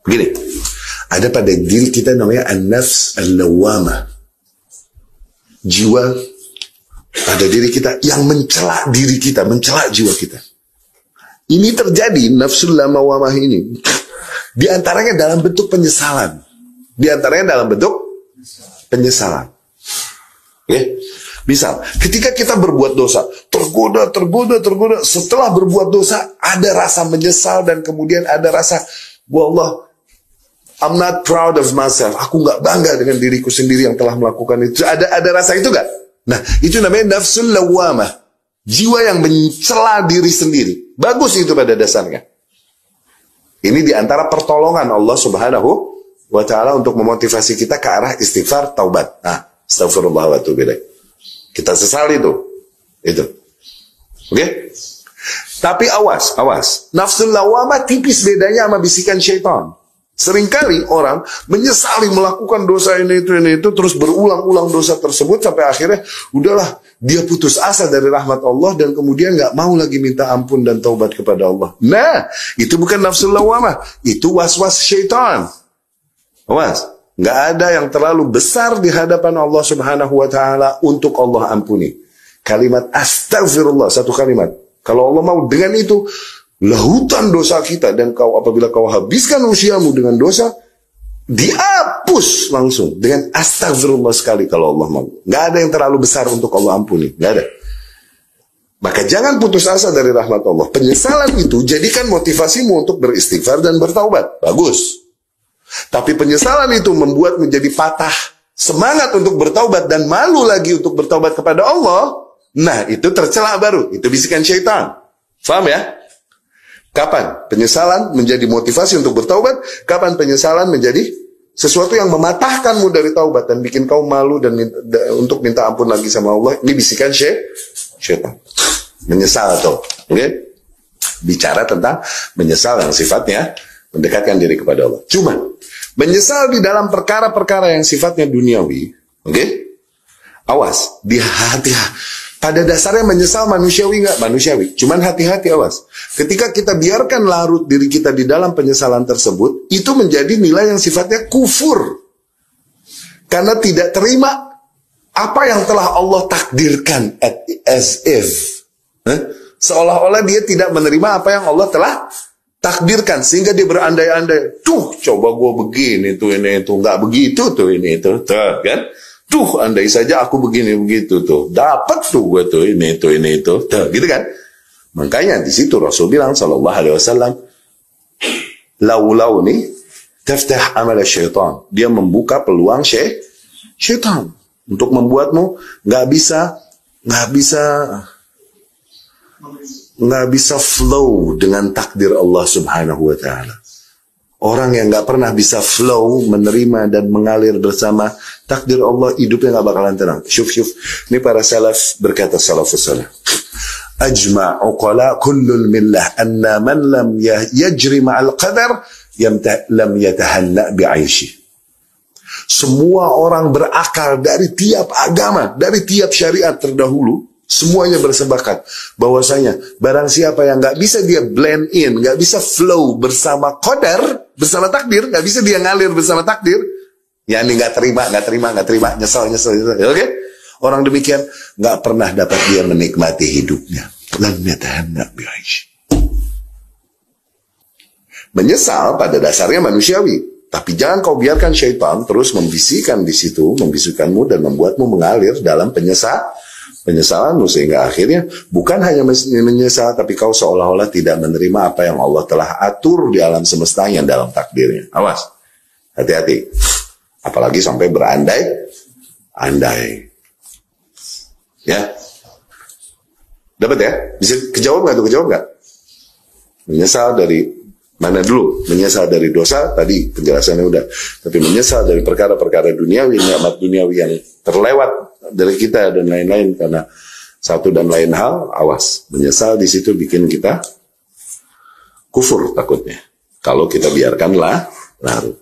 Begini, ada pada diri kita namanya an-nafs al-lawwamah. Jiwa pada diri kita yang mencela diri kita, mencela jiwa kita. Ini terjadi, nafsul lawwamah ini. Di antaranya dalam bentuk penyesalan. Di antaranya dalam bentuk penyesalan. Oke? Misal, ketika kita berbuat dosa, tergoda. Setelah berbuat dosa, ada rasa menyesal dan kemudian ada rasa, wallah, I'm not proud of myself. Aku nggak bangga dengan diriku sendiri yang telah melakukan itu. Ada rasa itu nggak? Nah, itu namanya nafsul lawwamah. Jiwa yang mencela diri sendiri. Bagus itu pada dasarnya. Ini diantara pertolongan Allah Subhanahu wa Ta'ala untuk memotivasi kita ke arah istighfar, taubat. Nah, astagfirullah wa atubu ilaih. Kita sesali itu. Itu. Oke? Tapi awas. Nafsul lawwamah tipis bedanya sama bisikan syaitan. Seringkali orang menyesali melakukan dosa ini itu, terus berulang-ulang dosa tersebut sampai akhirnya udahlah, dia putus asa dari rahmat Allah dan kemudian nggak mau lagi minta ampun dan taubat kepada Allah. Nah, itu bukan nafsul lawwamah, itu was-was syaitan. Awas, nggak ada yang terlalu besar di hadapan Allah Subhanahu wa Ta'ala untuk Allah ampuni. Kalimat astagfirullah, satu kalimat. Kalau Allah mau dengan itu, lautan dosa kita, dan apabila kau habiskan usiamu dengan dosa, dihapus langsung dengan astagfirullah sekali kalau Allah mau. Nggak ada yang terlalu besar untuk Allah ampuni, nggak ada. Maka jangan putus asa dari rahmat Allah. Penyesalan itu jadikan motivasimu untuk beristighfar dan bertaubat, bagus. Tapi penyesalan itu membuat menjadi patah semangat untuk bertaubat dan malu lagi untuk bertaubat kepada Allah. Nah, itu tercela baru, itu bisikan syaitan. Faham ya? Kapan penyesalan menjadi motivasi untuk bertaubat? Kapan penyesalan menjadi sesuatu yang mematahkanmu dari taubat dan bikin kau malu dan untuk minta ampun lagi sama Allah? Ini bisikan syaitan. Menyesal tuh, oke? Bicara tentang menyesal yang sifatnya mendekatkan diri kepada Allah. Cuma menyesal di dalam perkara-perkara yang sifatnya duniawi, oke? Awas, di hati. Pada dasarnya menyesal manusiawi nggak? Manusiawi. Cuman hati-hati, awas. Ketika kita biarkan larut diri kita di dalam penyesalan tersebut, itu menjadi nilai yang sifatnya kufur. Karena tidak terima apa yang telah Allah takdirkan as if. Seolah-olah dia tidak menerima apa yang Allah telah takdirkan. Sehingga dia berandai-andai. Tuh, coba gue begini, tuh ini, itu. Nggak begitu, tuh ini, itu. Tuh, kan? Tuh, andai saja aku begini begitu tuh, dapat tuh gue tuh ini itu, tuh, gitu kan? Makanya di situ Rasul bilang sallallahu alaihi wasallam, lau nih taftah amal syaitan. Dia membuka peluang syaitan untuk membuatmu nggak bisa flow dengan takdir Allah Subhanahu wa Ta'ala. Orang yang nggak pernah bisa flow, menerima dan mengalir bersama takdir Allah, hidupnya nggak bakalan tenang. Syuf. Ini para salaf berkata, salafus salaf. Ajma'u qala kullul millah anna man lam yajri ma'al qadar lam yatahanna bi'aishi. Semua orang berakal dari tiap agama, dari tiap syariat terdahulu, semuanya bersepakat bahwasanya barang siapa yang nggak bisa dia blend in, nggak bisa flow bersama qadar, bersama takdir, nggak bisa dia ngalir bersama takdir, ya ini nggak terima, nyesel, oke? Orang demikian nggak pernah dapat dia menikmati hidupnya. Lam yatahanna bi'aish. Menyesal pada dasarnya manusiawi, tapi jangan kau biarkan syaitan terus membisikkan di situ, membisikanmu dan membuatmu mengalir dalam penyesalanmu, sehingga akhirnya bukan hanya menyesal, tapi kau seolah-olah tidak menerima apa yang Allah telah atur di alam semestanya dalam takdirnya. Awas, hati-hati, apalagi sampai berandai-andai. Ya, dapat ya? Bisa kejawab nggak? Menyesal dari mana dulu? Menyesal dari dosa, tadi penjelasannya udah. Tapi menyesal dari perkara-perkara duniawi, nikmat duniawi yang terlewat dari kita dan lain-lain karena satu dan lain hal, awas. Menyesal di situ bikin kita kufur takutnya. Kalau kita biarkanlah larut.